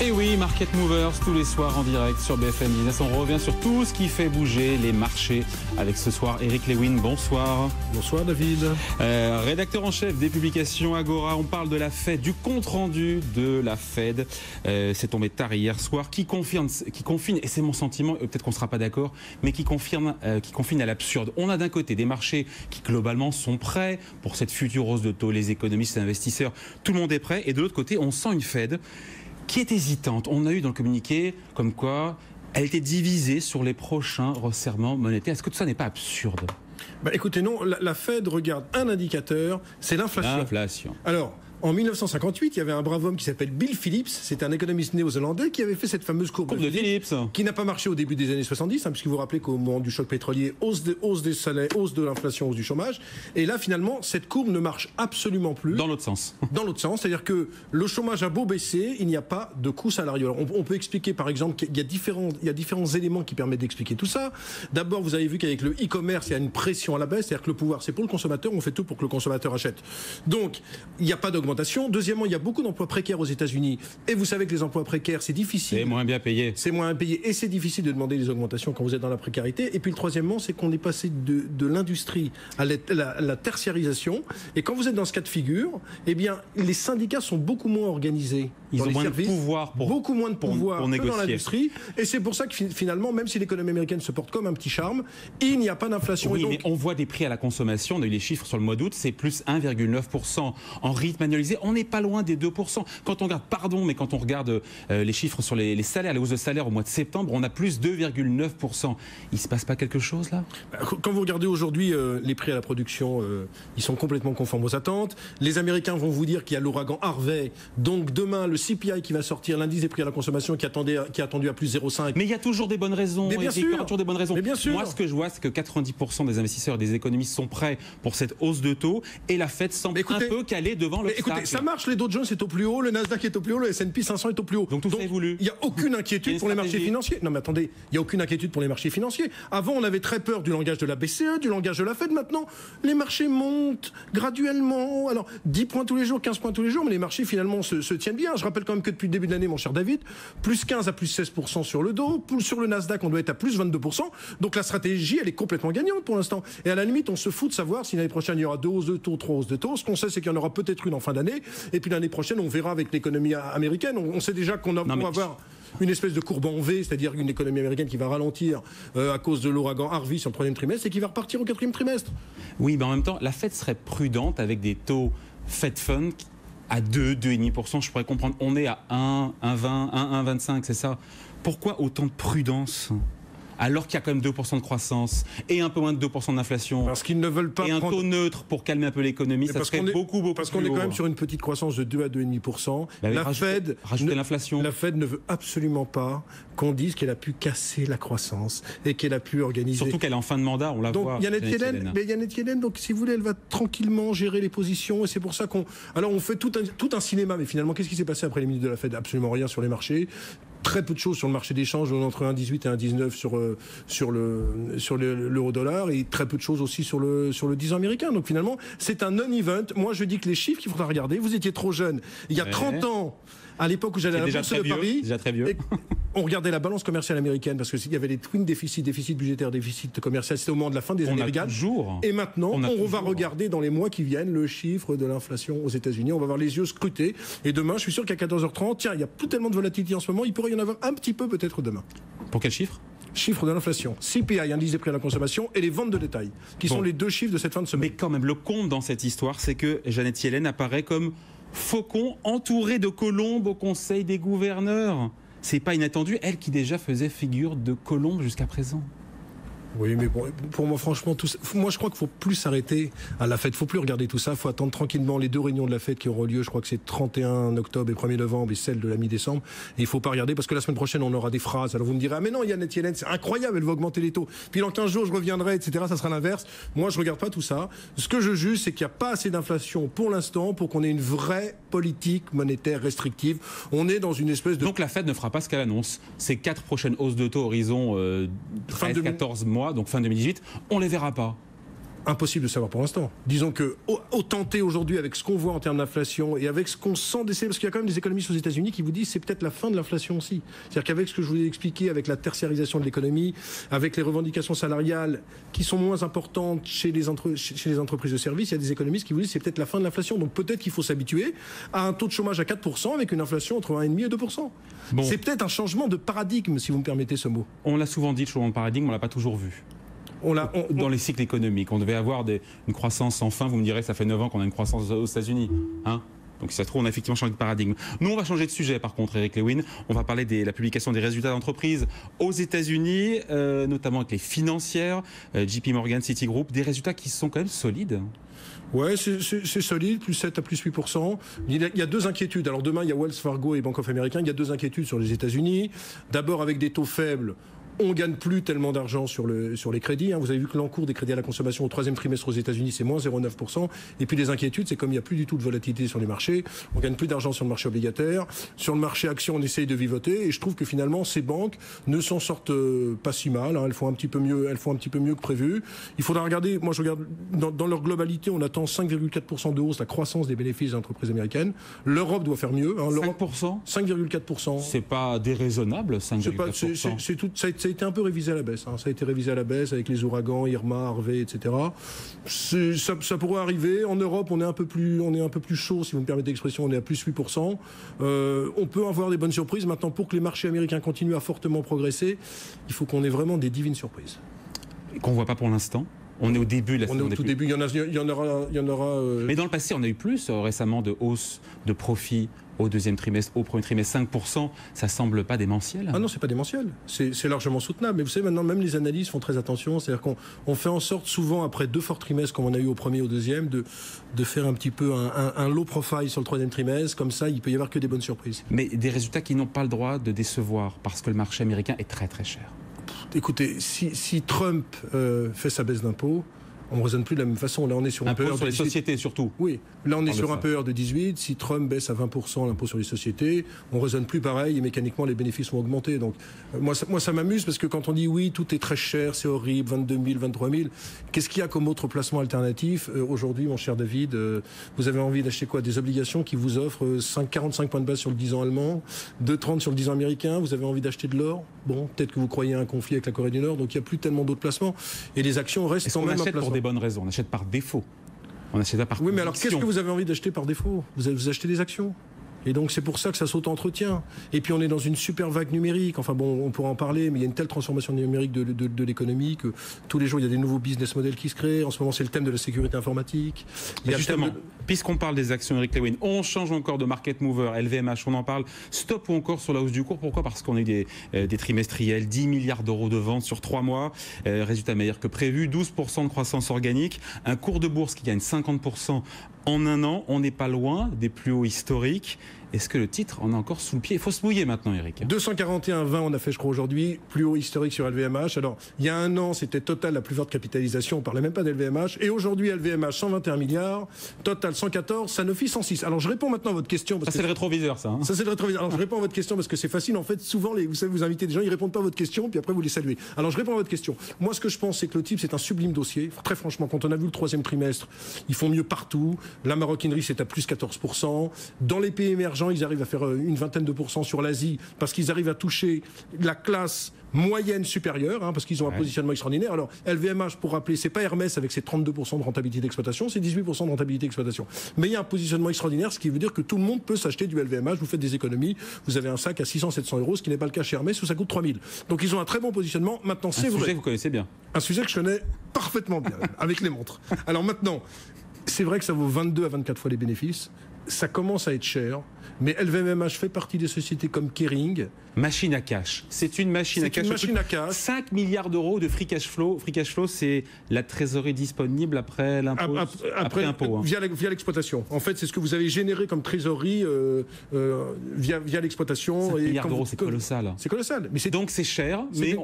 Et oui, Market Movers, tous les soirs en direct sur BFM Business. On revient sur tout ce qui fait bouger les marchés. Avec ce soir, Eric Lewin, bonsoir. Bonsoir David. Rédacteur en chef des publications Agora. On parle de la Fed, du compte-rendu de la Fed. C'est tombé tard hier soir. Qui confine, et c'est mon sentiment, peut-être qu'on ne sera pas d'accord, mais qui confine à l'absurde. On a d'un côté des marchés qui globalement sont prêts pour cette future hausse de taux. Les économistes, les investisseurs, tout le monde est prêt. Et de l'autre côté, on sent une Fed qui est hésitante. On a eu dans le communiqué comme quoi elle était divisée sur les prochains resserrements monétaires. Est-ce que tout ça n'est pas absurde ? Écoutez, non, la Fed regarde un indicateur, c'est l'inflation. L'inflation. Alors, en 1958, il y avait un brave homme qui s'appelle Bill Phillips, c'était un économiste néo-zélandais qui avait fait cette fameuse courbe de Phillips, qui n'a pas marché au début des années 70, puisque vous vous rappelez qu'au moment du choc pétrolier, hausse des salaires, hausse de l'inflation, hausse du chômage, et là finalement, cette courbe ne marche absolument plus. Dans l'autre sens. Dans l'autre sens, c'est-à-dire que le chômage a beau baisser, il n'y a pas de coût salarial. Alors, on peut expliquer par exemple qu'il y a différents éléments qui permettent d'expliquer tout ça. D'abord, vous avez vu qu'avec le e-commerce, il y a une pression à la baisse, c'est-à-dire que le pouvoir, c'est pour le consommateur, on fait tout pour que le consommateur achète. Donc, il n'y a pas d'augmentation. Deuxièmement, il y a beaucoup d'emplois précaires aux États-Unis. Et vous savez que les emplois précaires, c'est difficile. C'est moins bien payé. C'est moins bien payé. Et c'est difficile de demander des augmentations quand vous êtes dans la précarité. Et puis le troisièmement, c'est qu'on est passé de l'industrie à la tertiarisation. Et quand vous êtes dans ce cas de figure, eh bien, les syndicats sont beaucoup moins organisés. Ils ont moins services, de pouvoir beaucoup moins de pouvoir pour que négocier. dans l'industrie. Et c'est pour ça que finalement, même si l'économie américaine se porte comme un petit charme, il n'y a pas d'inflation. Oui, et donc, mais on voit des prix à la consommation. On a eu les chiffres sur le mois d'août, c'est plus 1,9% en rythme annualisé. On n'est pas loin des 2%. Quand on regarde, les chiffres sur les salaires, les hausses de salaire au mois de septembre, on a plus 2,9%. Il se passe pas quelque chose là ? Quand vous regardez aujourd'hui les prix à la production, ils sont complètement conformes aux attentes. Les Américains vont vous dire qu'il y a l'ouragan Harvey. Donc demain, le CPI qui va sortir, l'indice des prix à la consommation qui est attendu à plus 0,5. Mais il y a toujours des bonnes raisons. Mais bien sûr. Il y a toujours des bonnes raisons. Mais bien sûr. Moi, ce que je vois, c'est que 90% des investisseurs et des économistes sont prêts pour cette hausse de taux et la Fed semble un peu calée devant l'obstacle. Écoutez, ça marche, les Dow Jones est au plus haut, le Nasdaq est au plus haut, le S&P 500 est au plus haut. Donc tout ça est voulu. Il n'y a aucune inquiétude pour les marchés financiers. Non mais attendez, il n'y a aucune inquiétude pour les marchés financiers. Avant, on avait très peur du langage de la BCE, du langage de la Fed. Maintenant, les marchés montent graduellement. Alors, 10 points tous les jours, 15 points tous les jours, mais les marchés finalement se tiennent bien. Je rappelle quand même que depuis le début de l'année, mon cher David, plus 15 à plus 16% sur le Dow, sur le Nasdaq, on doit être à plus 22%. Donc la stratégie, elle est complètement gagnante pour l'instant. Et à la limite, on se fout de savoir si l'année prochaine, il y aura 2 hausses de taux, 3 hausses de taux. Ce qu'on sait, c'est qu'il y en aura peut-être une en fin d'année. Et puis l'année prochaine, on verra avec l'économie américaine. On sait déjà qu'on va avoir une espèce de courbe en V, c'est-à-dire une économie américaine qui va ralentir à cause de l'ouragan Harvey sur le 3e trimestre et qui va repartir au 4e trimestre. Oui, mais en même temps, la Fed serait prudente avec des taux Fed Fund à 2,5%. Je pourrais comprendre. On est à 1, 1,20, 1,25, c'est ça. Pourquoi autant de prudence ? Alors qu'il y a quand même 2% de croissance et un peu moins de 2% d'inflation. Parce qu'ils ne veulent pas un taux neutre pour calmer un peu l'économie, ça serait beaucoup parce qu'on est quand même sur une petite croissance de 2 à 2,5%. La Fed l'inflation. La Fed ne veut absolument pas qu'on dise qu'elle a pu casser la croissance et qu'elle a pu organiser. Surtout qu'elle est en fin de mandat, on la voit. Janet Yellen, donc si vous voulez, elle va tranquillement gérer les positions et c'est pour ça on fait tout un cinéma. Mais finalement, qu'est-ce qui s'est passé après les minutes de la Fed ? Absolument rien sur les marchés. Très peu de choses sur le marché d'échange, entre 1,18 et 1,19 sur l'euro-dollar, et très peu de choses aussi sur le 10 ans américain. Donc finalement, c'est un non-event. Moi, je dis que les chiffres qu'il faudra regarder, vous étiez trop jeune. Il y a 30 ans, à l'époque où j'allais à la Bourse de Paris, déjà très vieux. on regardait la balance commerciale américaine parce qu'il y avait les twin déficit budgétaire, déficit commercial. C'était au moment de la fin des années Reagan. Et maintenant, on va regarder dans les mois qui viennent le chiffre de l'inflation aux États-Unis. On va avoir les yeux scrutés. Et demain, je suis sûr qu'à 14h30, tiens, il n'y a plus tellement de volatilité en ce moment. Il pourrait y en avoir un petit peu peut-être demain. Pour quel chiffre ? Chiffre de l'inflation, CPI, indice des prix à la consommation, et les ventes de détail, qui sont les deux chiffres de cette fin de semaine. Mais quand même, le compte dans cette histoire, c'est que Janet Yellen apparaît comme faucon entouré de colombes au Conseil des gouverneurs. C'est pas inattendu, elle qui déjà faisait figure de colombe jusqu'à présent. Oui, mais bon, pour moi, franchement, moi, je crois qu'il faut plus s'arrêter à la Fed. Il faut plus regarder tout ça. Il faut attendre tranquillement les 2 réunions de la Fed qui auront lieu. Je crois que c'est 31 octobre et 1er novembre et celle de la mi-décembre. Et il faut pas regarder parce que la semaine prochaine, on aura des phrases. Alors vous me direz, ah mais non, Janet Yellen, c'est incroyable, elle va augmenter les taux. Puis dans 15 jours, je reviendrai, etc. Ça sera l'inverse. Moi, je regarde pas tout ça. Ce que je juge, c'est qu'il n'y a pas assez d'inflation pour l'instant pour qu'on ait une vraie politique monétaire restrictive. On est dans une espèce de... Donc la Fed ne fera pas ce qu'elle annonce. Ces 4 prochaines hausses de taux horizon 13-14 mois, donc fin 2018, on les verra pas. Impossible de savoir pour l'instant. Disons que, au tenter aujourd'hui, avec ce qu'on voit en termes d'inflation et avec ce qu'on sent d'essayer, parce qu'il y a quand même des économistes aux États-Unis qui vous disent c'est peut-être la fin de l'inflation aussi. C'est-à-dire qu'avec ce que je vous ai expliqué, avec la tertiarisation de l'économie, avec les revendications salariales qui sont moins importantes chez les entreprises de services, il y a des économistes qui vous disent c'est peut-être la fin de l'inflation. Donc peut-être qu'il faut s'habituer à un taux de chômage à 4% avec une inflation entre 1,5 et 2%. Bon. C'est peut-être un changement de paradigme, si vous me permettez ce mot. On l'a souvent dit, le changement de paradigme, on l'a pas toujours vu. Dans les cycles économiques, on devait avoir une croissance sans fin. Vous me direz, ça fait 9 ans qu'on a une croissance aux États-Unis. Hein, donc si ça se trouve, on a effectivement changé de paradigme. Nous, on va changer de sujet par contre, Eric Lewin. On va parler de la publication des résultats d'entreprise aux États-Unis, notamment avec les financières, JP Morgan, Citigroup, des résultats qui sont quand même solides. Ouais, c'est solide, plus 7 à plus 8%. Il y a deux inquiétudes. Alors demain, il y a Wells Fargo et Bank of America. Il y a deux inquiétudes sur les États-Unis. D'abord, avec des taux faibles, on ne gagne plus tellement d'argent sur les crédits. Vous avez vu que l'encours des crédits à la consommation au troisième trimestre aux États-Unis, c'est moins 0,9%. Et puis les inquiétudes, c'est comme il n'y a plus du tout de volatilité sur les marchés, on gagne plus d'argent sur le marché obligataire. Sur le marché action, on essaye de vivoter. Et je trouve que finalement, ces banques ne s'en sortent pas si mal. Elles font un petit peu mieux que prévu. Il faudra regarder, moi je regarde, dans leur globalité, on attend 5,4% de hausse, la croissance des bénéfices des entreprises américaines. L'Europe doit faire mieux. 5% 5,4%. C'est pas déraisonnable, 5,4%. C'est tout, ça a été un peu révisé à la baisse. Ça a été révisé à la baisse avec les ouragans, Irma, Harvey, etc. Ça pourrait arriver. En Europe, on est un peu plus chaud, si vous me permettez l'expression, on est à plus 8%. On peut avoir des bonnes surprises. Maintenant, pour que les marchés américains continuent à fortement progresser, il faut qu'on ait vraiment des divines surprises. Qu'on ne voit pas pour l'instant. On est au début de la saison. On est au tout début. Il y en aura. Mais dans le passé, on a eu plus récemment de hausse de profit au deuxième trimestre, au premier trimestre, 5%. Ça semble pas démentiel. Ah non, c'est pas démentiel. C'est largement soutenable. Mais vous savez, maintenant, même les analystes font très attention. C'est-à-dire qu'on fait en sorte, souvent, après 2 forts trimestres, comme on a eu au premier et au deuxième, de faire un petit peu un low profile sur le troisième trimestre. Comme ça, il peut y avoir que des bonnes surprises. Mais des résultats qui n'ont pas le droit de décevoir, parce que le marché américain est très très cher. Écoutez, si Trump fait sa baisse d'impôts, on ne raisonne plus de la même façon. Là, on est sur un PER sur les sociétés, surtout. Oui, là, on est sur un PER de 18. Si Trump baisse à 20% l'impôt sur les sociétés, on ne raisonne plus pareil et mécaniquement, les bénéfices vont augmenter. Donc, moi, ça m'amuse parce que quand on dit oui, tout est très cher, c'est horrible, 22 000, 23 000, qu'est-ce qu'il y a comme autre placement alternatif ? Aujourd'hui, mon cher David, vous avez envie d'acheter quoi ? Des obligations qui vous offrent 45 points de base sur le 10 ans allemand, 2,30 sur le 10 ans américain. Vous avez envie d'acheter de l'or ? Bon, peut-être que vous croyez à un conflit avec la Corée du Nord, donc il n'y a plus tellement d'autres placements. Et les actions restent quand même un placement. Pour des bonnes raisons, on achète par défaut. On achète pas par Oui, mais alors qu'est-ce que vous avez envie d'acheter par défaut ? Vous achetez des actions. Et donc c'est pour ça que ça s'auto-entretient. Et puis on est dans une super vague numérique. Enfin bon, on pourra en parler, mais il y a une telle transformation numérique de l'économie que tous les jours il y a des nouveaux business models qui se créent. En ce moment c'est le thème de la sécurité informatique. Justement, puisqu'on parle des actions, Eric Lewin, on change encore de market mover, LVMH, on en parle. Stop ou encore sur la hausse du cours. Pourquoi ? Parce qu'on a eu des trimestriels, 10 milliards d'euros de ventes sur 3 mois. Résultat meilleur que prévu, 12% de croissance organique, un cours de bourse qui gagne 50% en un an. On n'est pas loin des plus hauts historiques. Est-ce que le titre en a encore sous le pied ? Il faut se mouiller maintenant, Eric. 241,20 on a fait, je crois, aujourd'hui. Plus haut historique sur LVMH. Alors, il y a un an, c'était Total la plus forte capitalisation. On ne parlait même pas d'LVMH. Et aujourd'hui, LVMH, 121 milliards. Total, 114. Sanofi, 106. Alors, je réponds maintenant à votre question. Ça, c'est le rétroviseur, ça. Ça, c'est le rétroviseur. Alors, je réponds à votre question parce que c'est facile. En fait, souvent, vous savez, vous invitez des gens, ils ne répondent pas à votre question, puis après, vous les saluez. Alors, je réponds à votre question. Moi, ce que je pense, c'est que le type, c'est un sublime dossier. Très franchement, quand on a vu le troisième trimestre, ils font mieux partout. La maroquinerie, c'est à plus 14%. Dans les pays émergents, ils arrivent à faire une vingtaine de pourcents sur l'Asie parce qu'ils arrivent à toucher la classe moyenne supérieure, parce qu'ils ont un positionnement extraordinaire. Alors, LVMH, pour rappeler, c'est pas Hermès avec ses 32% de rentabilité d'exploitation, c'est 18% de rentabilité d'exploitation. Mais il y a un positionnement extraordinaire, ce qui veut dire que tout le monde peut s'acheter du LVMH, vous faites des économies, vous avez un sac à 600-700 euros, ce qui n'est pas le cas chez Hermès, où ça coûte 3000. Donc ils ont un très bon positionnement. Maintenant, c'est vrai. Un sujet que vous connaissez bien. Un sujet que je connais parfaitement bien, avec les montres. Alors maintenant, c'est vrai que ça vaut 22 à 24 fois les bénéfices. Ça commence à être cher, mais LVMH fait partie des sociétés comme Kering. Machine à cash. C'est une machine à cash. 5 milliards d'euros de free cash flow. Free cash flow, c'est la trésorerie disponible après l'impôt. Après impôt. Via l'exploitation. En fait, c'est ce que vous avez généré comme trésorerie via l'exploitation. 5 milliards d'euros, c'est colossal. C'est colossal. Donc c'est cher, mais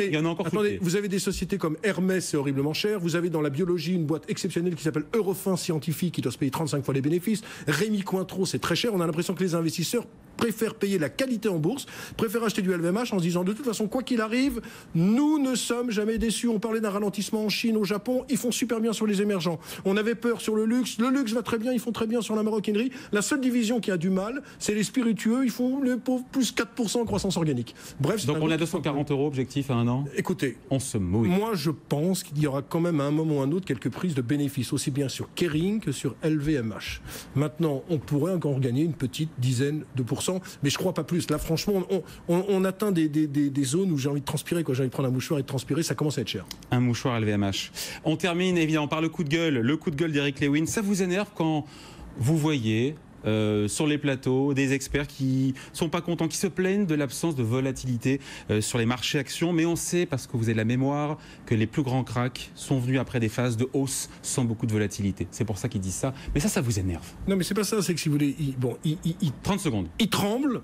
il y en a encore. Attendez, vous avez des sociétés comme Hermès, c'est horriblement cher. Vous avez dans la biologie une boîte exceptionnelle qui s'appelle Eurofins Scientifique, qui doit se payer 35 fois les bénéfices. Rémy Cointreau, c'est très cher. On a l'impression que les investisseurs préfèrent payer la qualité en bourse, préfèrent acheter du LVMH en se disant de toute façon, quoi qu'il arrive, nous ne sommes jamais déçus. On parlait d'un ralentissement en Chine, au Japon, ils font super bien sur les émergents. On avait peur sur le luxe va très bien, ils font très bien sur la maroquinerie. La seule division qui a du mal, c'est les spiritueux, ils font les pauvres plus 4% en croissance organique. Bref, donc on a 240 € objectif à un an. Écoutez, on se mouille. Moi je pense qu'il y aura quand même à un moment ou à un autre quelques prises de bénéfices, aussi bien sur Kering que sur LVMH. Maintenant, on pourrait encore gagner une petite dizaine de pourcents, mais je crois pas plus. Là franchement, on atteint des zones où j'ai envie de transpirer, j'ai envie de prendre un mouchoir et de transpirer, ça commence à être cher. Un mouchoir LVMH. On termine évidemment par le coup de gueule d'Eric Lewin. Ça vous énerve quand vous voyez sur les plateaux des experts qui sont pas contents, qui se plaignent de l'absence de volatilité sur les marchés actions, mais on sait, parce que vous avez la mémoire, que les plus grands cracks sont venus après des phases de hausse sans beaucoup de volatilité. C'est pour ça qu'ils disent ça. Mais ça vous énerve. Non, mais c'est pas ça, c'est que si vous voulez, 30 secondes. Ils tremblent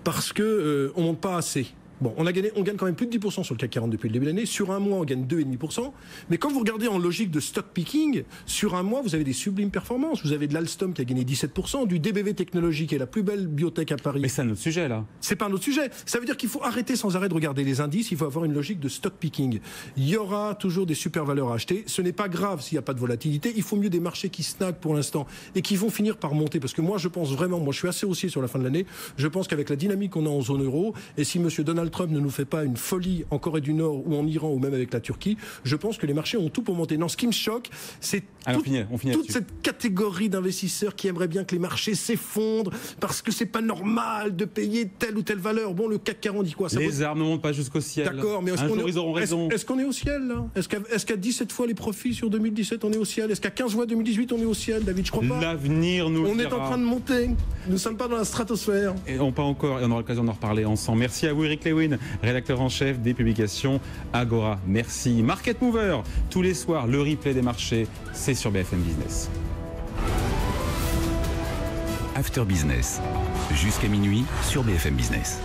parce que on monte pas assez. Bon, on gagne quand même plus de 10% sur le CAC 40 depuis le début de l'année. Sur un mois, on gagne 2,5%. Mais quand vous regardez en logique de stock picking, sur un mois, vous avez des sublimes performances. Vous avez de l'Alstom qui a gagné 17%, du DBV Technologies qui est la plus belle biotech à Paris. Mais c'est un autre sujet, là. C'est pas un autre sujet. Ça veut dire qu'il faut arrêter sans arrêt de regarder les indices. Il faut avoir une logique de stock picking. Il y aura toujours des super valeurs à acheter. Ce n'est pas grave s'il n'y a pas de volatilité. Il faut mieux des marchés qui snackent pour l'instant et qui vont finir par monter. Parce que moi, je pense vraiment, je suis assez haussier sur la fin de l'année. Je pense qu'avec la dynamique qu'on a en zone euro, et si M. Donald Trump ne nous fait pas une folie en Corée du Nord ou en Iran ou même avec la Turquie, je pense que les marchés ont tout pour monter. Non, ce qui me choque, c'est toute cette catégorie d'investisseurs qui aimeraient bien que les marchés s'effondrent parce que c'est pas normal de payer telle ou telle valeur. Bon, le CAC 40 dit quoi? Les arbres ne montent pas jusqu'au ciel. D'accord, mais ils auront raison. Est-ce qu'on est au ciel, là? Est-ce qu'à 17 fois les profits sur 2017, on est au ciel? Est-ce qu'à 15 fois 2018, on est au ciel, David? Je crois pas. L'avenir nous On est en train de monter. Nous ne sommes pas dans la stratosphère. Et pas encore, et on aura l'occasion d'en reparler ensemble. Merci à vous, Eric Lewin, rédacteur en chef des publications Agora. Merci. Market Mover, tous les soirs, le replay des marchés, c'est sur BFM Business. After Business, jusqu'à minuit sur BFM Business.